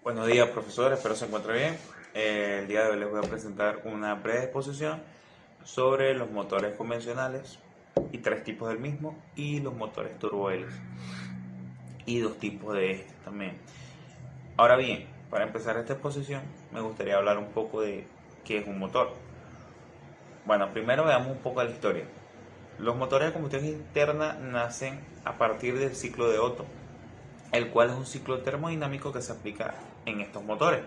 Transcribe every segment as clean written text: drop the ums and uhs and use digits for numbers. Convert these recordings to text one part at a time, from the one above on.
Buenos días, profesor, espero se encuentre bien. El día de hoy les voy a presentar una breve exposición sobre los motores convencionales y tres tipos del mismo y los motores turbohélices y dos tipos de este también. Ahora bien, para empezar esta exposición me gustaría hablar un poco de qué es un motor. Bueno, primero veamos un poco de la historia. Los motores de combustión interna nacen a partir del ciclo de Otto, el cual es un ciclo termodinámico que se aplica en estos motores.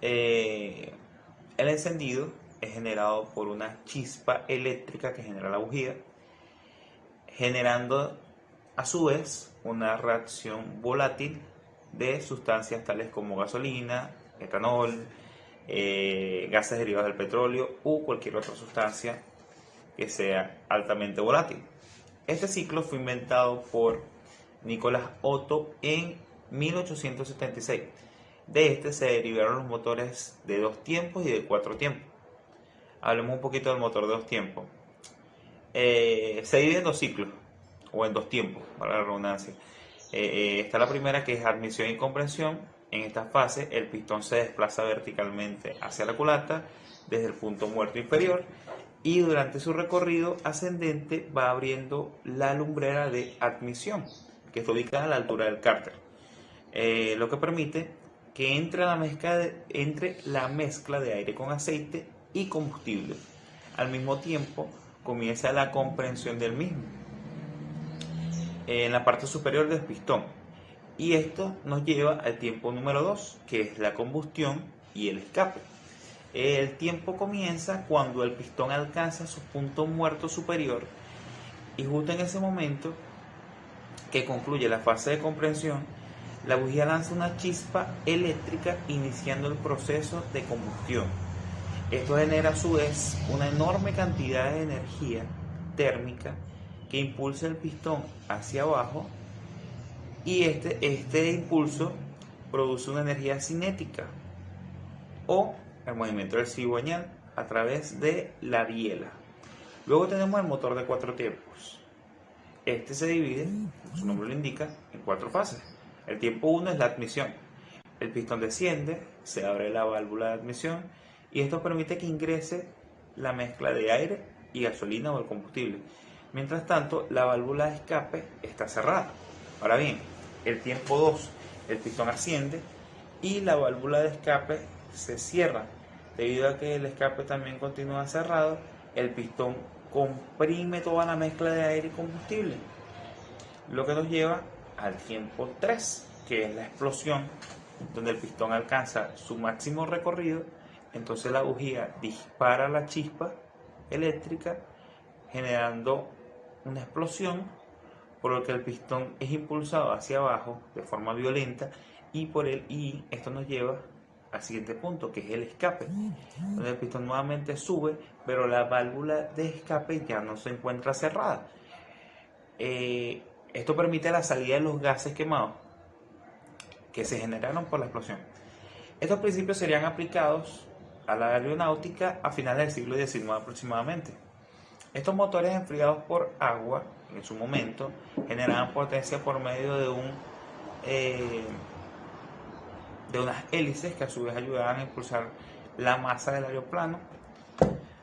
Eh, el encendido es generado por una chispa eléctrica que genera la bujía, generando a su vez una reacción volátil de sustancias tales como gasolina, etanol, gases derivados del petróleo u cualquier otra sustancia que sea altamente volátil. Este ciclo fue inventado por Nicolás Otto en 1876. De este se derivaron los motores de dos tiempos y de cuatro tiempos. Hablemos un poquito del motor de dos tiempos. Se divide en dos ciclos, o en dos tiempos, para la redundancia. Está la primera, que es admisión y compresión. En esta fase el pistón se desplaza verticalmente hacia la culata desde el punto muerto inferior y durante su recorrido ascendente va abriendo la lumbrera de admisión, que está ubicada a la altura del cárter, lo que permite que entre la mezcla de aire con aceite y combustible. Al mismo tiempo comienza la comprensión del mismo en la parte superior del pistón. Y esto nos lleva al tiempo número 2, que es la combustión y el escape. El tiempo comienza cuando el pistón alcanza su punto muerto superior y justo en ese momento que concluye la fase de comprensión, la bujía lanza una chispa eléctrica iniciando el proceso de combustión. Esto genera a su vez una enorme cantidad de energía térmica que impulsa el pistón hacia abajo y este impulso produce una energía cinética o el movimiento del cigüeñal a través de la biela. Luego tenemos el motor de cuatro tiempos. Este se divide, como su nombre lo indica, en cuatro fases. El tiempo 1 es la admisión. El pistón desciende, se abre la válvula de admisión y esto permite que ingrese la mezcla de aire y gasolina o el combustible. Mientras tanto, la válvula de escape está cerrada. Ahora bien, el tiempo 2, el pistón asciende y la válvula de escape se cierra. Debido a que el escape también continúa cerrado, el pistón comprime toda la mezcla de aire y combustible, lo que nos lleva al tiempo 3, que es la explosión, donde el pistón alcanza su máximo recorrido. Entonces la bujía dispara la chispa eléctrica generando una explosión, por lo que el pistón es impulsado hacia abajo de forma violenta y esto nos lleva al siguiente punto, que es el escape, donde el pistón nuevamente sube, pero la válvula de escape ya no se encuentra cerrada. Esto permite la salida de los gases quemados que se generaron por la explosión. Estos principios serían aplicados a la aeronáutica a finales del siglo XIX aproximadamente. Estos motores enfriados por agua, en su momento, generaban potencia por medio eh, de unas hélices que a su vez ayudaban a impulsar la masa del aeroplano,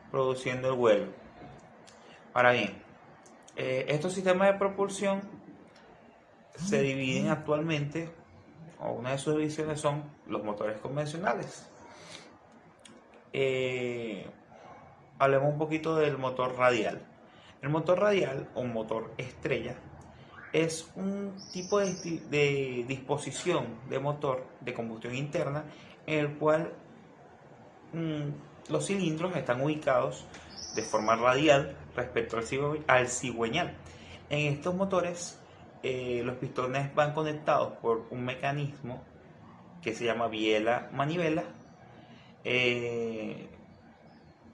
produciendo el vuelo. Ahora bien, estos sistemas de propulsión se dividen actualmente, o una de sus divisiones son los motores convencionales. Eh, Hablemos un poquito del motor radial. El motor radial o motor estrella es un tipo de disposición de motor de combustión interna en el cual los cilindros están ubicados de forma radial respecto al cigüeñal. En estos motores los pistones van conectados por un mecanismo que se llama biela-manivela.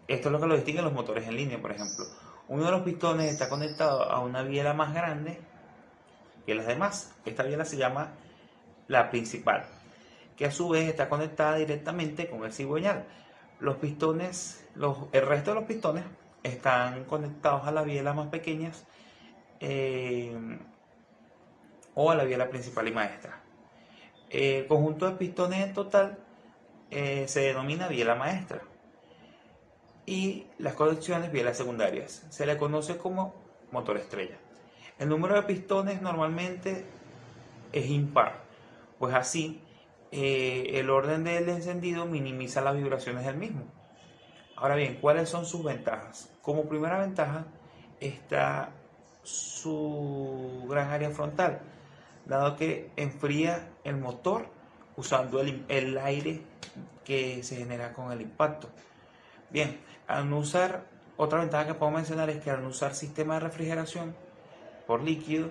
Esto es lo que lo distingue de los motores en línea, por ejemplo. Uno de los pistones está conectado a una biela más grande que las demás. Esta biela se llama la principal, que a su vez está conectada directamente con el cigüeñal. El resto de los pistones están conectados a las bielas más pequeñas o a la biela principal y maestra. El conjunto de pistones en total se denomina biela maestra y las conexiones bielas secundarias. Se le conoce como motor estrella. El número de pistones normalmente es impar, pues así el orden del encendido minimiza las vibraciones del mismo. Ahora bien, ¿cuáles son sus ventajas? Como primera ventaja está su gran área frontal, dado que enfría el motor usando el aire que se genera con el impacto. Bien, al no usar, otra ventaja que puedo mencionar es que al no usar sistema de refrigeración por líquido,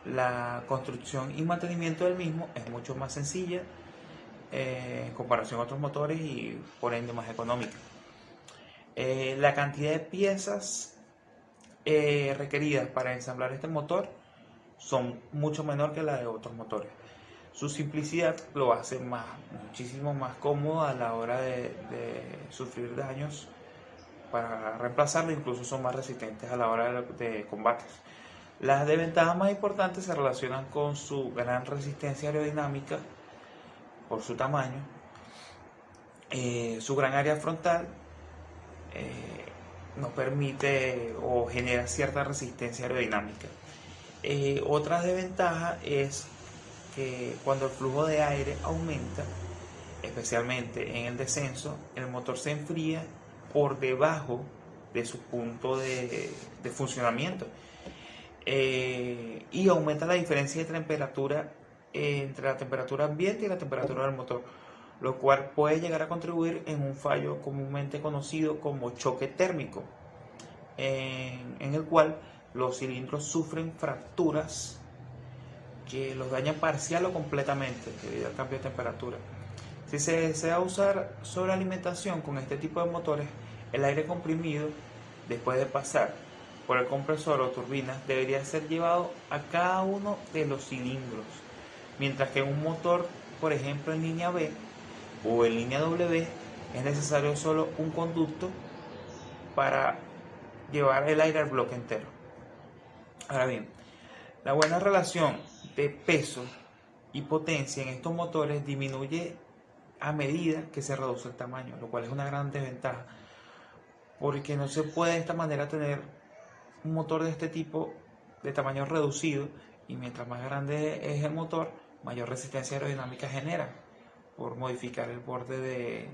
la construcción y mantenimiento del mismo es mucho más sencilla en comparación a otros motores y por ende más económica. La cantidad de piezas requeridas para ensamblar este motor son mucho menor que la de otros motores. Su simplicidad lo hace muchísimo más cómodo a la hora de sufrir daños para reemplazarlo, incluso son más resistentes a la hora de combates. Las desventajas más importantes se relacionan con su gran resistencia aerodinámica por su tamaño, su gran área frontal nos permite o genera cierta resistencia aerodinámica. Otra desventaja es que cuando el flujo de aire aumenta, especialmente en el descenso, el motor se enfría por debajo de su punto de funcionamiento y aumenta la diferencia de temperatura entre la temperatura ambiente y la temperatura del motor, lo cual puede llegar a contribuir en un fallo comúnmente conocido como choque térmico, en el cual los cilindros sufren fracturas que los dañan parcial o completamente debido al cambio de temperatura. Si se desea usar sobrealimentación con este tipo de motores, el aire comprimido, después de pasar por el compresor o turbina, debería ser llevado a cada uno de los cilindros, mientras que en un motor, por ejemplo en línea B o en línea W, es necesario solo un conducto para llevar el aire al bloque entero. Ahora bien, la buena relación de peso y potencia en estos motores disminuye a medida que se reduce el tamaño, lo cual es una gran desventaja, porque no se puede de esta manera tener un motor de este tipo de tamaño reducido, y mientras más grande es el motor, mayor resistencia aerodinámica genera por modificar el borde de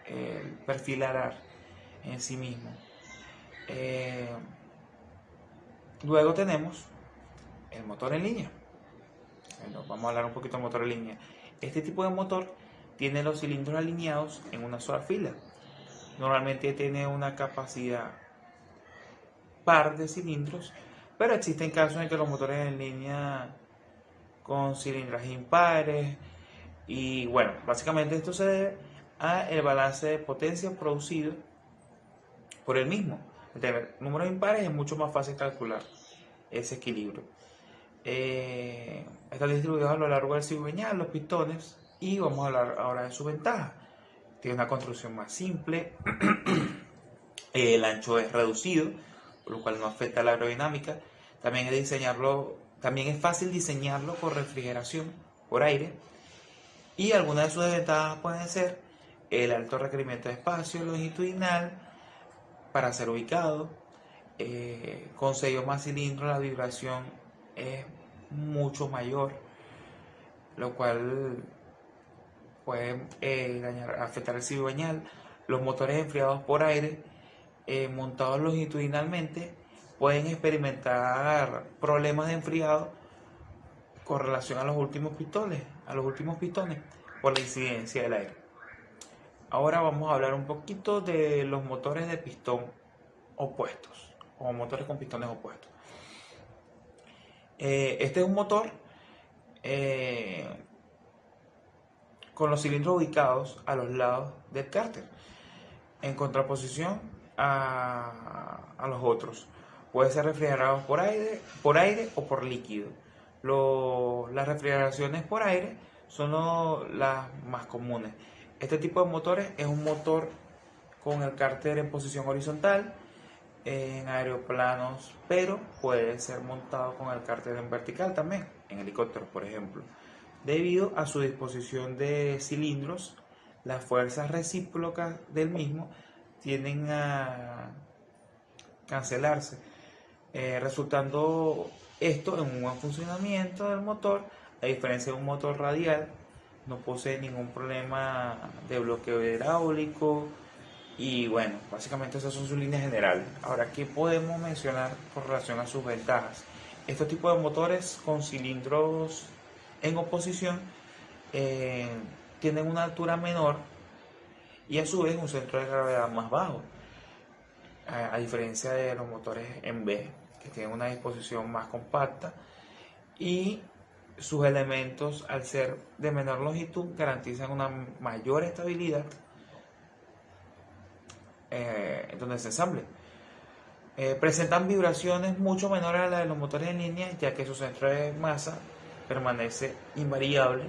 el perfil alar en sí mismo. Luego tenemos el motor en línea. Bueno, vamos a hablar un poquito del motor en línea. Este tipo de motor tiene los cilindros alineados en una sola fila. Normalmente tiene una capacidad par de cilindros, pero existen casos en que los motores en línea con cilindros impares, y bueno, básicamente esto se debe a el balance de potencia producido por el mismo. Al tener números impares es mucho más fácil calcular ese equilibrio. Están distribuidos a lo largo del cigüeñal, los pistones, y vamos a hablar ahora de su ventaja. Tiene una construcción más simple, el ancho es reducido, por lo cual no afecta la aerodinámica. También es fácil diseñarlo por refrigeración, por aire, y algunas de sus desventajas pueden ser el alto requerimiento de espacio longitudinal para ser ubicado. Con 6 o más cilindros la vibración es mucho mayor, lo cual puede afectar el cigüeñal. Los motores enfriados por aire montados longitudinalmente pueden experimentar problemas de enfriado con relación a los últimos pistones por la incidencia del aire. Ahora vamos a hablar un poquito de los motores de pistón opuestos o motores con pistones opuestos. Este es un motor con los cilindros ubicados a los lados del cárter en contraposición a los otros. Puede ser refrigerado por aire o por líquido. Las refrigeraciones por aire son las más comunes. Este tipo de motores es un motor con el cárter en posición horizontal en aeroplanos, pero puede ser montado con el cárter en vertical también, en helicópteros por ejemplo. Debido a su disposición de cilindros, las fuerzas recíprocas del mismo tienden a cancelarse, resultando esto en un buen funcionamiento del motor. A diferencia de un motor radial, no posee ningún problema de bloqueo hidráulico. Y bueno, básicamente esas son sus líneas generales. Ahora, ¿qué podemos mencionar con relación a sus ventajas? Estos tipos de motores con cilindros en oposición eh, tienen una altura menor y a su vez un centro de gravedad más bajo, a diferencia de los motores en B, que tienen una disposición más compacta y sus elementos, al ser de menor longitud, garantizan una mayor estabilidad donde se ensamble. Presentan vibraciones mucho menores a las de los motores en línea, ya que su centro de masa permanece invariable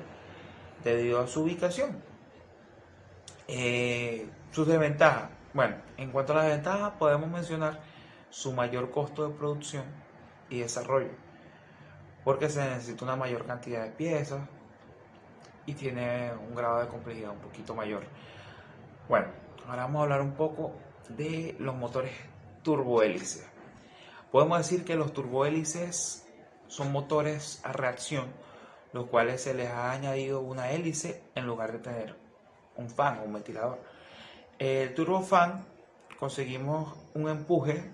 debido a su ubicación. Sus desventajas. Bueno, en cuanto a las ventajas, podemos mencionar su mayor costo de producción y desarrollo, porque se necesita una mayor cantidad de piezas y tiene un grado de complejidad un poquito mayor. Bueno, ahora vamos a hablar un poco de los motores turbohélice. Podemos decir que los turbohélices son motores a reacción, los cuales se les ha añadido una hélice en lugar de tener un fan o un ventilador. El turbofan conseguimos un empuje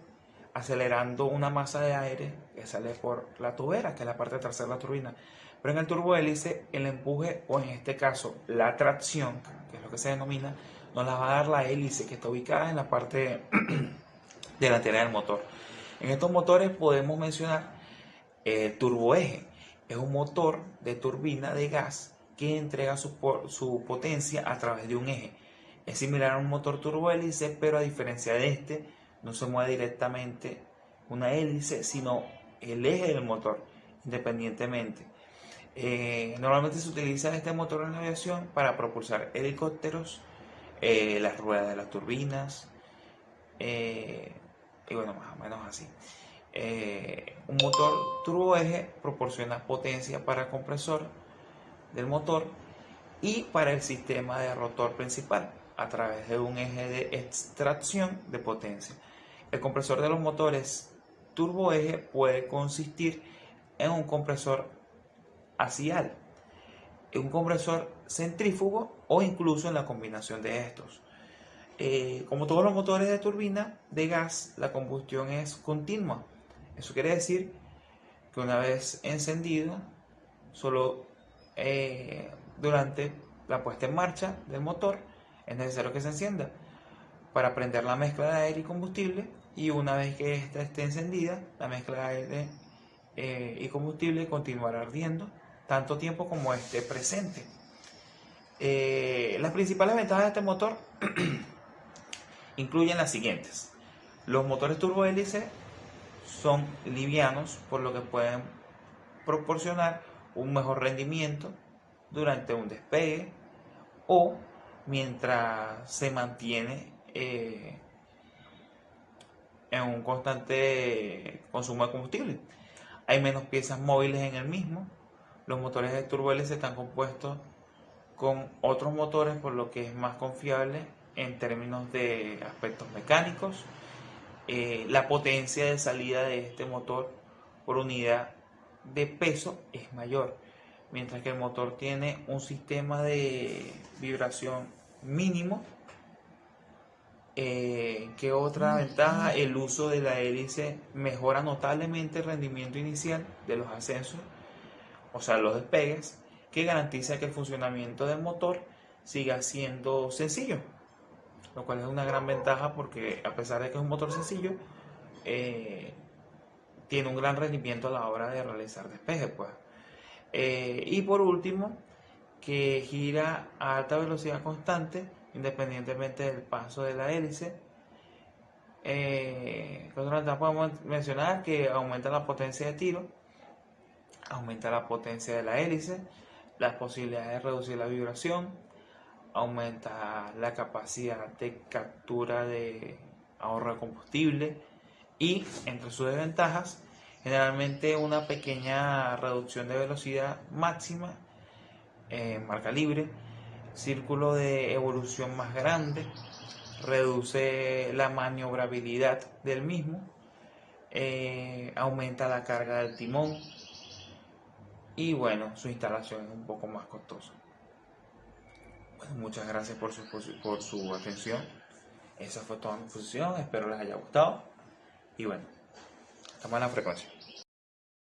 acelerando una masa de aire que sale por la tubera, que es la parte trasera de la turbina. Pero en el turbohélice, el empuje, o en este caso la tracción, que es lo que se denomina, nos la va a dar la hélice, que está ubicada en la parte delantera del motor. En estos motores podemos mencionar el turboeje. Es un motor de turbina de gas que entrega su potencia a través de un eje. Es similar a un motor turbohélice, pero a diferencia de este, no se mueve directamente una hélice, sino el eje del motor, independientemente. Normalmente se utiliza este motor en la aviación para propulsar helicópteros, las ruedas de las turbinas, y bueno, más o menos así. Un motor turboeje proporciona potencia para el compresor del motor y para el sistema de rotor principal a través de un eje de extracción de potencia. El compresor de los motores turboeje puede consistir en un compresor axial, un compresor centrífugo o incluso en la combinación de estos. Como todos los motores de turbina de gas, la combustión es continua. Eso quiere decir que una vez encendido, solo durante la puesta en marcha del motor es necesario que se encienda para prender la mezcla de aire y combustible, y una vez que esta esté encendida, la mezcla de aire y combustible continuará ardiendo tanto tiempo como esté presente. Las principales ventajas de este motor incluyen las siguientes. Los motores turbohélice son livianos, por lo que pueden proporcionar un mejor rendimiento durante un despegue o mientras se mantiene en un constante consumo de combustible. Hay menos piezas móviles en el mismo. Los motores de turbohélice están compuestos con otros motores, por lo que es más confiable en términos de aspectos mecánicos. La potencia de salida de este motor por unidad de peso es mayor, mientras que el motor tiene un sistema de vibración mínimo. ¿Qué otra ventaja? El uso de la hélice mejora notablemente el rendimiento inicial de los ascensos, o sea, los despegues, que garantiza que el funcionamiento del motor siga siendo sencillo, lo cual es una gran ventaja porque a pesar de que es un motor sencillo, tiene un gran rendimiento a la hora de realizar despejes, pues. Y por último, que gira a alta velocidad constante independientemente del paso de la hélice. Podemos mencionar que aumenta la potencia de tiro, aumenta la potencia de la hélice, las posibilidades de reducir la vibración, aumenta la capacidad de captura de ahorro de combustible y, entre sus desventajas, generalmente una pequeña reducción de velocidad máxima marca libre, círculo de evolución más grande, reduce la maniobrabilidad del mismo, aumenta la carga del timón y bueno, su instalación es un poco más costosa. Bueno, muchas gracias por su atención. Esa fue toda mi exposición, espero les haya gustado y bueno, estamos en la frecuencia.